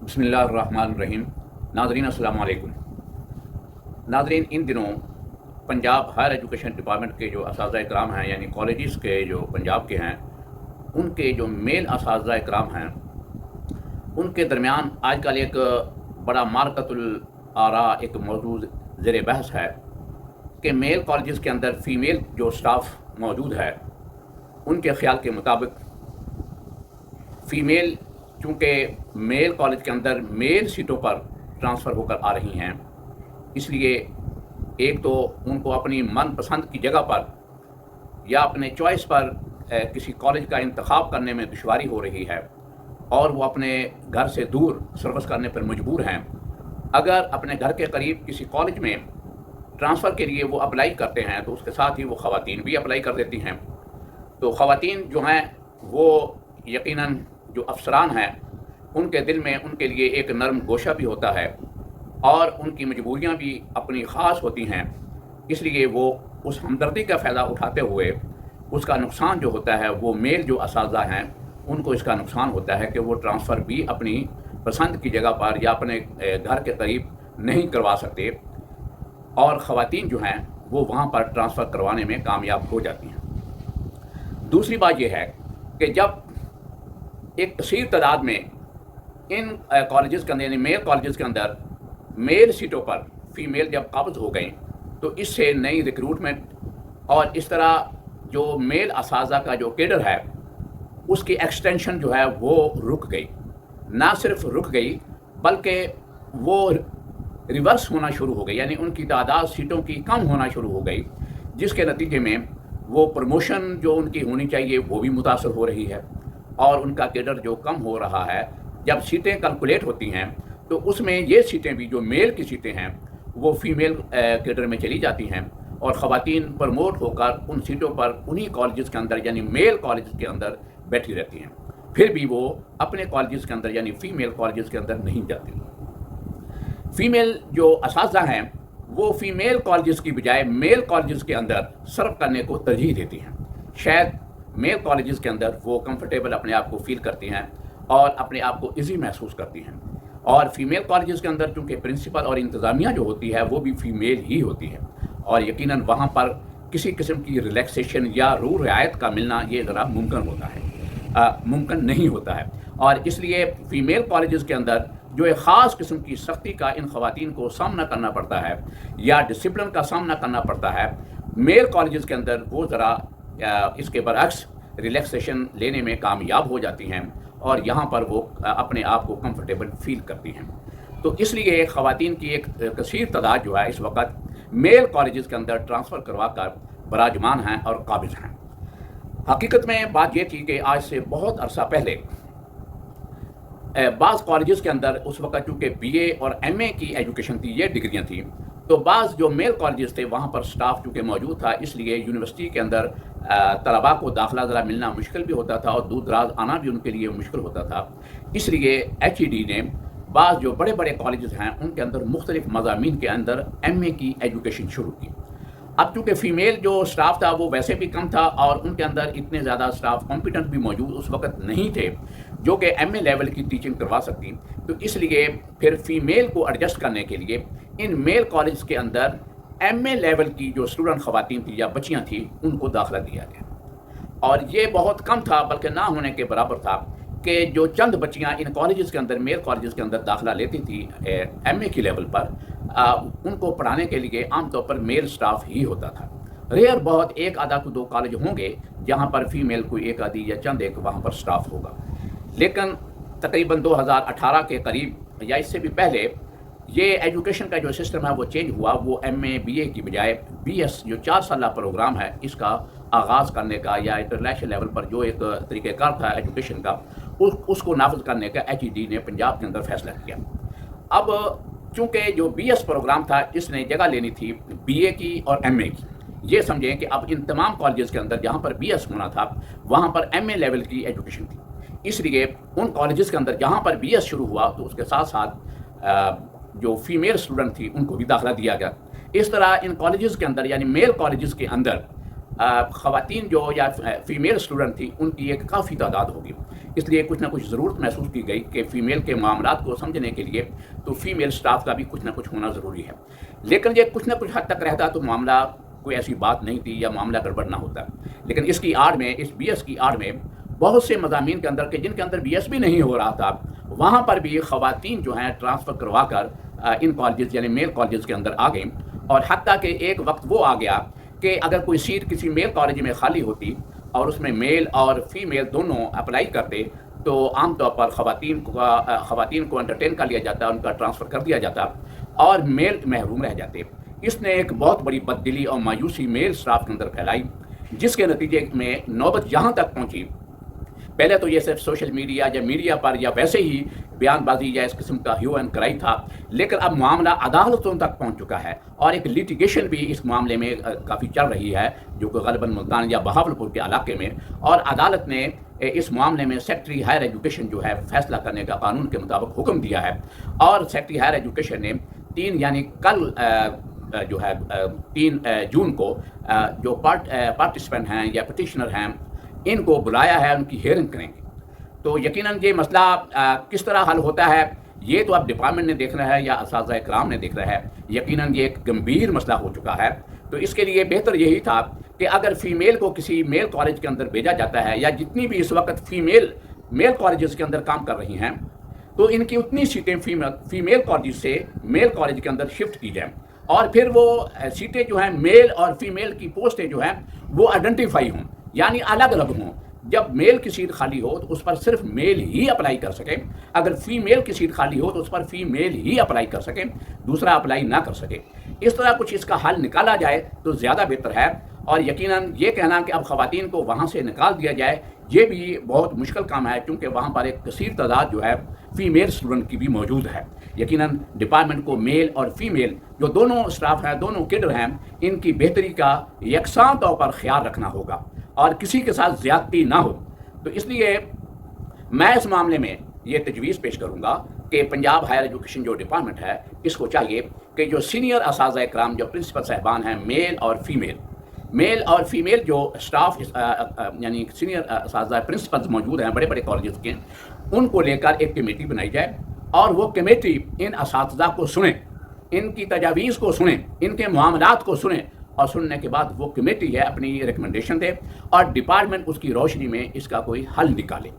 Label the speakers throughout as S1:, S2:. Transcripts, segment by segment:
S1: बिस्मिल्लाहिर्रहमानिर्रहीम। नाज़रीन अस्सलाम वालेकुम। नाज़रीन, इन दिनों पंजाब हायर एजुकेशन डिपार्टमेंट के जो असातिज़ा इकराम हैं, यानी कॉलेजेस के जो पंजाब के हैं, उनके जो मेल असातिज़ा इकराम हैं, उनके दरमियान आजकल एक बड़ा मारकतुल आरा एक मौजूद ज़ेर बहस है कि मेल कॉलेजेस के अंदर फ़ीमेल जो स्टाफ मौजूद है, उनके ख़्याल के मुताबिक फ़ीमेल चूँकि मेल कॉलेज के अंदर मेल सीटों पर ट्रांसफ़र होकर आ रही हैं, इसलिए एक तो उनको अपनी मनपसंद की जगह पर या अपने चॉइस पर किसी कॉलेज का इंतखाब करने में दुश्वारी हो रही है और वो अपने घर से दूर सर्विस करने पर मजबूर हैं। अगर अपने घर के करीब किसी कॉलेज में ट्रांसफ़र के लिए वो अप्लाई करते हैं तो उसके साथ ही वो ख़वातीन भी अप्लाई कर देती हैं। तो ख़वातीन जो हैं वो यकीनन जो अफसरान हैं, उनके दिल में उनके लिए एक नरम गोशा भी होता है और उनकी मजबूरियां भी अपनी ख़ास होती हैं। इसलिए वो उस हमदर्दी का फ़ायदा उठाते हुए उसका नुकसान जो होता है, वो मेल जो असातिज़ा हैं उनको इसका नुकसान होता है कि वो ट्रांसफ़र भी अपनी पसंद की जगह पर या अपने घर के करीब नहीं करवा सकते और ख़वातीन जो हैं वो वहाँ पर ट्रांसफ़र करवाने में कामयाब हो जाती हैं। दूसरी बात यह है कि जब एक कसीर तादाद में इन कॉलेजेस के अंदर यानी मेल कॉलेजेस के अंदर मेल सीटों पर फ़ीमेल जब काबिज़ हो गई तो इससे नई रिक्रूटमेंट और इस तरह जो मेल असातिज़ा का जो कैडर है उसकी एक्सटेंशन जो है वो रुक गई। ना सिर्फ रुक गई बल्कि वो रिवर्स होना शुरू हो गई, यानी उनकी तादाद सीटों की कम होना शुरू हो गई, जिसके नतीजे में वो प्रमोशन जो उनकी होनी चाहिए वो भी मुतासर हो रही है और उनका कैडर जो कम हो रहा है। जब सीटें कैलकुलेट होती हैं तो उसमें ये सीटें भी जो मेल की सीटें हैं वो फ़ीमेल कैडर में चली जाती हैं और ख़वातीन प्रमोट होकर उन सीटों पर उन्हीं कॉलेजेस के अंदर यानी मेल कॉलेजेस के अंदर बैठी रहती हैं, फिर भी वो अपने कॉलेजेस के अंदर यानी फ़ीमेल कॉलेजेस के अंदर नहीं जाती। फ़ीमेल जो असातिज़ा हैं वो फ़ीमेल कॉलेजेस की बजाय मेल कॉलेजेस के अंदर सर्व करने को तरजीह देती हैं। शायद मेल कॉलेजेस के अंदर वो कंफर्टेबल अपने आप को फ़ील करती हैं और अपने आप को ईज़ी महसूस करती हैं और फ़ीमेल कॉलेजेस के अंदर चूँकि प्रिंसिपल और इंतज़ामिया जो होती है वो भी फ़ीमेल ही होती है और यकीनन वहाँ पर किसी किस्म की रिलैक्सेशन या रूल रियायत का मिलना ये ज़रा मुमकिन होता है, मुमकिन नहीं होता है। और इसलिए फ़ीमेल कॉलेजेस के अंदर जो एक ख़ास किस्म की सख्ती का इन ख़वातीन को सामना करना पड़ता है या डिसिप्लिन का सामना करना पड़ता है, मेल कॉलेजेस के अंदर वो ज़रा इसके बरअक्स रिलैक्सेशन लेने में कामयाब हो जाती हैं और यहाँ पर वो अपने आप को कंफर्टेबल फ़ील करती हैं। तो इसलिए ख़वातीन की एक कसीर तादाद जो है इस वक्त मेल कॉलेजेस के अंदर ट्रांसफ़र करवा कर बराजमान हैं और काबिज़ हैं। हकीकत में बात ये थी कि आज से बहुत अरसा पहले बाज़ कॉलेजेस के अंदर उस वक्त चूँकि BA और MA की एजुकेशन थी, ये डिग्रियाँ थी, तो बाज़ जो मेल कॉलेजेस थे वहाँ पर स्टाफ चूँकि मौजूद था, इसलिए यूनिवर्सिटी के अंदर तलबा को दाखिला ज़रा मिलना मुश्किल भी होता था और दूर दराज आना भी उनके लिए मुश्किल होता था। इसलिए HED ने बाज़ जो बड़े बड़े कॉलेजेस हैं उनके अंदर मुख्तलिफ मज़ामीन के अंदर MA की एजुकेशन शुरू की। अब चूँकि फ़ीमेल जो स्टाफ था वो वैसे भी कम था और उनके अंदर इतने ज़्यादा स्टाफ कॉम्पिटेंट भी मौजूद उस वक्त नहीं थे जो कि MA लेवल की टीचिंग करवा सकती, तो इसलिए फिर फ़ीमेल को एडजस्ट करने के लिए इन मेल कॉलेज के अंदर MA लेवल की जो स्टूडेंट ख़वातीन थी या बच्चियाँ थी उनको दाखिला दिया गया और ये बहुत कम था, बल्कि ना होने के बराबर था कि जो चंद बच्चियाँ इन कॉलेजेस के अंदर मेल कॉलेजेस के अंदर दाखिला लेती थी MA की लेवल पर, उनको पढ़ाने के लिए आमतौर पर मेल स्टाफ ही होता था। रेयर बहुत एक आधा को दो कॉलेज होंगे जहाँ पर फ़ीमेल कोई एक आधी या चंद एक वहाँ पर स्टाफ होगा, लेकिन तकरीबन 2018 के करीब या इससे भी पहले ये एजुकेशन का जो सिस्टम है वो चेंज हुआ। वो MA BA की बजाय BS जो 4 साल प्रोग्राम है इसका आगाज़ करने का या इंटरनेशनल लेवल पर जो एक तरीक़ेकार था एजुकेशन का उसको नाफिज करने का HED ने पंजाब के अंदर फैसला किया। अब चूँकि जो BS प्रोग्राम था इसने जगह लेनी थी BA की और MA की। ये समझें कि अब इन तमाम कॉलेजेस के अंदर जहाँ पर BS होना था वहाँ पर MA लेवल की एजुकेशन थी, इसलिए उन कॉलेजेस के अंदर जहाँ पर BS शुरू हुआ तो उसके साथ साथ जो फ़ीमेल स्टूडेंट थी उनको भी दाखिला दिया गया। इस तरह इन कॉलेजेस के अंदर यानी मेल कॉलेजेस के अंदर خواتین جو یا فیمیل اسٹوڈنٹ تھی ان کی ایک کافی تعداد ہوگی. اس لیے کچھ نہ کچھ ضرورت محسوس کی گئی کہ فیمیل کے معاملات کو سمجھنے کے لیے تو فیمیل اسٹاف کا بھی کچھ نہ کچھ ہونا ضروری ہے. لیکن یہ کچھ نہ کچھ حد تک رہتا تو معاملہ کوئی ایسی بات نہیں تھی یا معاملہ گڑبڑ نہ ہوتا. لیکن اس کی آڑ میں، اس بی ایس کی آڑ میں بہت سے مضامین کے اندر کہ جن کے اندر بی ایس بھی نہیں ہو رہا تھا، وہاں پر بھی خواتین جو ہیں ٹرانسفر کروا کر ان کالجز یعنی میل کالجز کے اندر آ گئیں. اور حتیٰ کہ ایک وقت وہ آ گیا کہ اگر کوئی سیٹ کسی میل کالج میں خالی ہوتی اور اس میں میل اور فیمیل دونوں اپلائی کرتے تو عام طور پر خواتین کو انٹرٹین کر لیا جاتا، ان کا ٹرانسفر کر دیا جاتا اور میل محروم رہ جاتے. اس نے ایک بہت بڑی بددلی اور مایوسی میل اسٹاف کے اندر پھیلائی، جس کے نتیجے میں نوبت یہاں تک پہنچی. پہلے تو یہ صرف سوشل میڈیا یا میڈیا پر یا ویسے ہی بیان بازی یا اس قسم کا ہیو اینڈ کرائی تھا، لیکن اب معاملہ عدالتوں تک پہنچ چکا ہے اور ایک لیٹیگیشن بھی اس معاملے میں کافی چل رہی ہے، جو کہ غالباً ملتان یا بہاولپور کے علاقے میں. اور عدالت نے اس معاملے میں سیکٹری ہائر ایجوکیشن جو ہے فیصلہ کرنے کا قانون کے مطابق حکم دیا ہے. اور سیکٹری ہائر ایجوکیشن نے 3 یعنی کل جو ہے 3 جون کو جو پارٹیسپینٹ ہیں یا پٹیشنر ہیں ان کو بلایا ہے، ان کی ہیئرنگ کریں گے. تو یقیناً یہ مسئلہ کس طرح حل ہوتا ہے یہ تو اب ڈپارٹمنٹ نے دیکھنا ہے یا اساتذہ کرام نے دیکھنا ہے. یقیناً یہ ایک گمبھیر مسئلہ ہو چکا ہے. تو اس کے لیے بہتر یہی تھا کہ اگر فیمیل کو کسی میل کالج کے اندر بھیجا جاتا ہے یا جتنی بھی اس وقت فیمیل میل کالجز کے اندر کام کر رہی ہیں تو ان کی اتنی سیٹیں فیمیل کالج سے میل کالج کے اندر شفٹ کی جائیں اور پھر وہ سیٹیں جو ہیں میل اور فیمیل کی پوسٹیں جو ہیں وہ آئیڈینٹیفائی ہوں، یعنی الگ الگ ہوں. جب میل کی سیٹ خالی ہو تو اس پر صرف میل ہی اپلائی کر سکیں، اگر فیمیل کی سیٹ خالی ہو تو اس پر فیمیل ہی اپلائی کر سکیں، دوسرا اپلائی نہ کر سکے. اس طرح کچھ اس کا حل نکالا جائے تو زیادہ بہتر ہے. اور یقیناً یہ کہنا کہ اب خواتین کو وہاں سے نکال دیا جائے یہ بھی بہت مشکل کام ہے، کیونکہ وہاں پر ایک کثیر تعداد جو ہے فیمیل اسٹوڈنٹ کی بھی موجود ہے. یقیناً ڈپارٹمنٹ کو میل اور فیمیل جو دونوں اسٹاف ہیں، دونوں کیڈر ہیں، ان کی بہتری کا یکساں طور پر خیال رکھنا ہوگا اور کسی کے ساتھ زیادتی نہ ہو. تو اس لیے میں اس معاملے میں یہ تجویز پیش کروں گا کہ پنجاب ہائر ایجوکیشن جو ڈپارٹمنٹ ہے اس کو چاہیے کہ جو سینئر اساتذہ کرام جو پرنسپل صاحبان ہیں میل اور فیمیل جو اسٹاف یعنی سینئر اساتذہ پرنسپلز موجود ہیں بڑے بڑے کالجز کے، ان کو لے کر ایک کمیٹی بنائی جائے اور وہ کمیٹی ان اساتذہ کو سنیں، ان کی تجاویز کو سنیں، ان کے معاملات کو سنیں اور سننے کے بعد وہ کمیٹی ہے اپنی ریکمنڈیشن دے اور ڈپارٹمنٹ اس کی روشنی میں اس کا کوئی حل نکالے.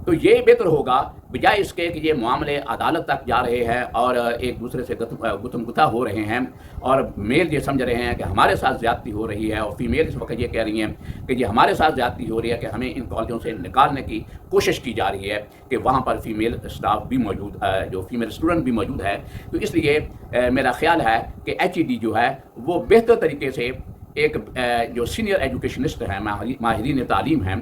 S1: تو یہ بہتر ہوگا بجائے اس کے کہ یہ معاملے عدالت تک جا رہے ہیں اور ایک دوسرے سے گتم گتھا ہو رہے ہیں اور میل یہ سمجھ رہے ہیں کہ ہمارے ساتھ زیادتی ہو رہی ہے اور فیمیل اس وقت یہ کہہ رہی ہیں کہ یہ ہمارے ساتھ زیادتی ہو رہی ہے کہ ہمیں ان کالجوں سے نکالنے کی کوشش کی جا رہی ہے کہ وہاں پر فیمیل اسٹاف بھی موجود جو فیمیل اسٹوڈنٹ بھی موجود ہے. تو اس لیے میرا خیال ہے کہ ایچ ای ڈی جو ہے وہ بہتر طریقے سے ایک جو سینئر ایجوکیشنسٹ ہیں، ماہرین تعلیم ہیں،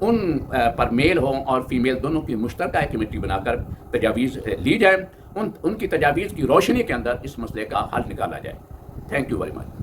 S1: ان پر میل ہوں اور فیمیل دونوں کی مشترکہ کمیٹی بنا کر تجاویز لی جائیں، ان کی تجاویز کی روشنی کے اندر اس مسئلے کا حل نکالا جائے. Thank you very much.